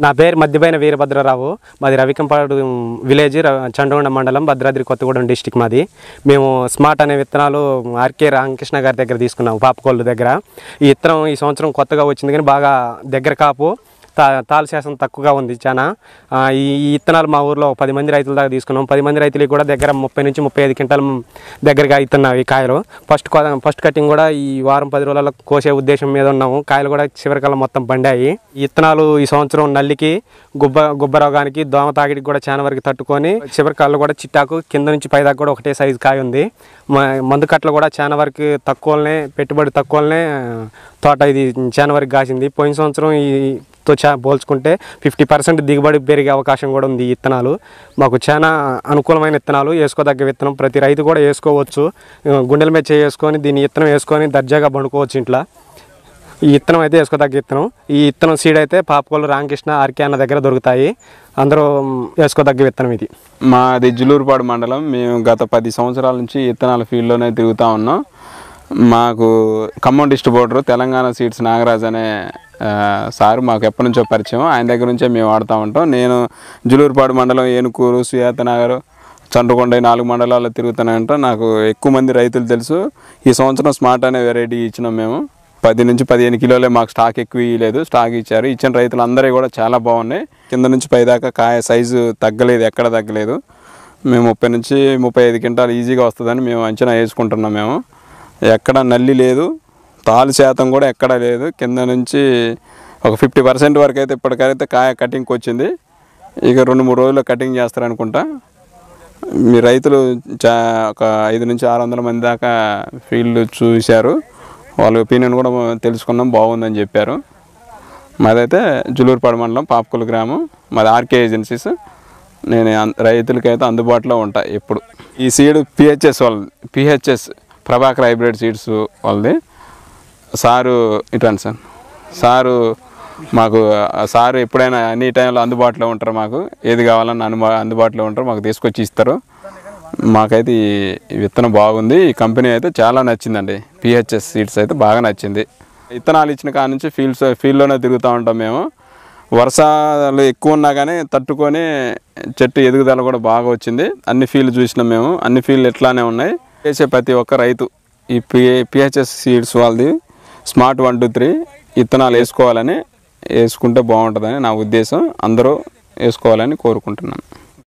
నా పేరు మధ్యబైన వీరభద్రరావు. మాది రవికంపాడు విలేజ్, చండగొండ మండలం, భద్రాద్రి కొత్తగూడెం డిస్టిక్ మాది. మేము స్మార్ట్ అనే విత్తనాలు ఆర్కే రామకృష్ణ గారి దగ్గర తీసుకున్నాము, పాపకోళ్ళు దగ్గర. ఈ విత్తనం ఈ సంవత్సరం కొత్తగా వచ్చింది కానీ బాగా దగ్గర కాపు, తాలు శాతం తక్కువగా ఉంది చాలా. ఈ విత్తనాలు మా ఊర్లో 10 మంది రైతుల దాకా తీసుకున్నాం. 10 మంది రైతులకి కూడా దగ్గర 30 నుంచి 35 క్వింటాల దగ్గరగా ఇస్తున్నాం ఈ కాయలు. ఫస్ట్ కటింగ్ కూడా ఈ వారం 10 రోజులలో కోసే ఉద్దేశం మీద ఉన్నాము. కాయలు కూడా చివరికల్లా మొత్తం పండాయి. ఈ విత్తనాలు ఈ సంవత్సరం నల్లికి, గుబ్బ రోగానికి, దోమ తాగిడికి కూడా చాలా వరకు తట్టుకొని, చివరికాళ్ళు కూడా చిట్టాకు కింద నుంచి పైదాకా కూడా ఒకటే సైజు కాయ ఉంది. మందు కట్టలు కూడా చాలా వరకు తక్కువనే, పెట్టుబడి తక్కువనే తోట ఇది చాలా వరకు కాసింది. పోయిన సంవత్సరం తో పోల్చుకుంటే 50% దిగుబడి పెరిగే అవకాశం కూడా ఉంది. ఈ విత్తనాలు మాకు చాలా అనుకూలమైన విత్తనాలు, వేసుకోదగ్గ విత్తనం. ప్రతి రైతు కూడా వేసుకోవచ్చు. గుండెల మీద చేసుకొని దీన్ని విత్తనం వేసుకొని దర్జాగా పండుకోవచ్చు ఇంట్లో. ఈ విత్తనం అయితే వేసుకోదగ్గ విత్తనం. ఈ విత్తనం సీడ్ అయితే పాపకోళ్ళు రామకృష్ణ ఆర్కే అన్న దగ్గర దొరుకుతాయి. అందరూ వేసుకోదగ్గ విత్తనం ఇది. మాది జులూరుపాడు మండలం. మేము గత 10 సంవత్సరాల నుంచి విత్తనాల ఫీల్డ్లోనే తిరుగుతూ ఉన్నాం. మాకు ఖమ్మం డిస్ట్రిబ్యూటర్ తెలంగాణ సీడ్స్ నాగరాజ్ అనే సార్ మాకు ఎప్పటి నుంచో పరిచయం. ఆయన దగ్గర నుంచే మేము వాడుతూ ఉంటాం. నేను జులూరుపాడు మండలం, ఏనుకూరు, సుయాతనగర్, చండ్రకొండ 4 మండలాల్లో తిరుగుతూనే ఉంటాం. నాకు ఎక్కువ మంది రైతులు తెలుసు. ఈ సంవత్సరం స్మార్ట్ అనే వెరైటీ ఇచ్చినాం మేము. 10 నుంచి 15 కిలోలే మాకు స్టాక్ ఎక్కువ ఇవ్వలేదు, స్టాక్ ఇచ్చారు. ఇచ్చిన రైతులు అందరూ కూడా చాలా బాగున్నాయి. కింద నుంచి పైదాకా కాయ సైజు తగ్గలేదు, ఎక్కడ తగ్గలేదు. మేము 30 నుంచి 35 క్వింటాలు ఈజీగా వస్తుందని మేము అంచనా వేసుకుంటున్నాం. మేము ఎక్కడ నల్లి లేదు, తాలు శాతం కూడా ఎక్కడా లేదు. కింద నుంచి ఒక 50% వరకు అయితే ఇప్పటికైతే కాయ కటింగ్కి వచ్చింది. ఇక 2-3 రోజుల్లో కటింగ్ చేస్తారనుకుంటా. మీ రైతులు ఒక 500 నుంచి 600 మంది దాకా ఫీల్డ్ చూశారు. వాళ్ళ ఒపీనియన్ కూడా తెలుసుకున్నాం, బాగుందని చెప్పారు. మాదైతే జులూరుపాడు మండలం, పాపకోలు గ్రామం. మాది ఆర్కే ఏజెన్సీస్. నేను రైతులకైతే అందుబాటులో ఉంటాయి ఎప్పుడు. ఈ సీడ్ పిహెచ్ఎస్ వాళ్ళది, పిహెచ్ఎస్ ప్రభాకర్ హైబ్రిడ్ సీడ్స్ వాళ్ళది. సారు ఇటాను సారు మాకు సారు ఎప్పుడైనా అన్ని టైంలో అందుబాటులో ఉంటారు. మాకు ఏది కావాలన్నా అందుబాటులో ఉంటారు, మాకు తీసుకొచ్చి ఇస్తారు. మాకైతే ఈ విత్తనం బాగుంది. ఈ కంపెనీ అయితే చాలా నచ్చిందండి. పిహెచ్ఎస్ సీడ్స్ అయితే బాగా నచ్చింది. విత్తనాలు ఇచ్చిన కాడ నుంచి ఫీల్డ్లోనే తిరుగుతూ ఉంటాం మేము. వర్షాలు ఎక్కువ ఉన్నా కానీ తట్టుకొని చెట్టు ఎదుగుదల కూడా బాగా వచ్చింది. అన్ని ఫీల్డ్ చూసినాం మేము. అన్ని ఫీల్డ్ ఎట్లానే ఉన్నాయి. చేసే ప్రతి ఒక్క రైతు ఈ పిహెచ్ఎస్ సీడ్స్ వాళ్ళది స్మార్ట్ 1, 2, 3 విత్తనాలు వేసుకుంటే బాగుంటుందని నా ఉద్దేశం. అందరూ వేసుకోవాలని కోరుకుంటున్నాను.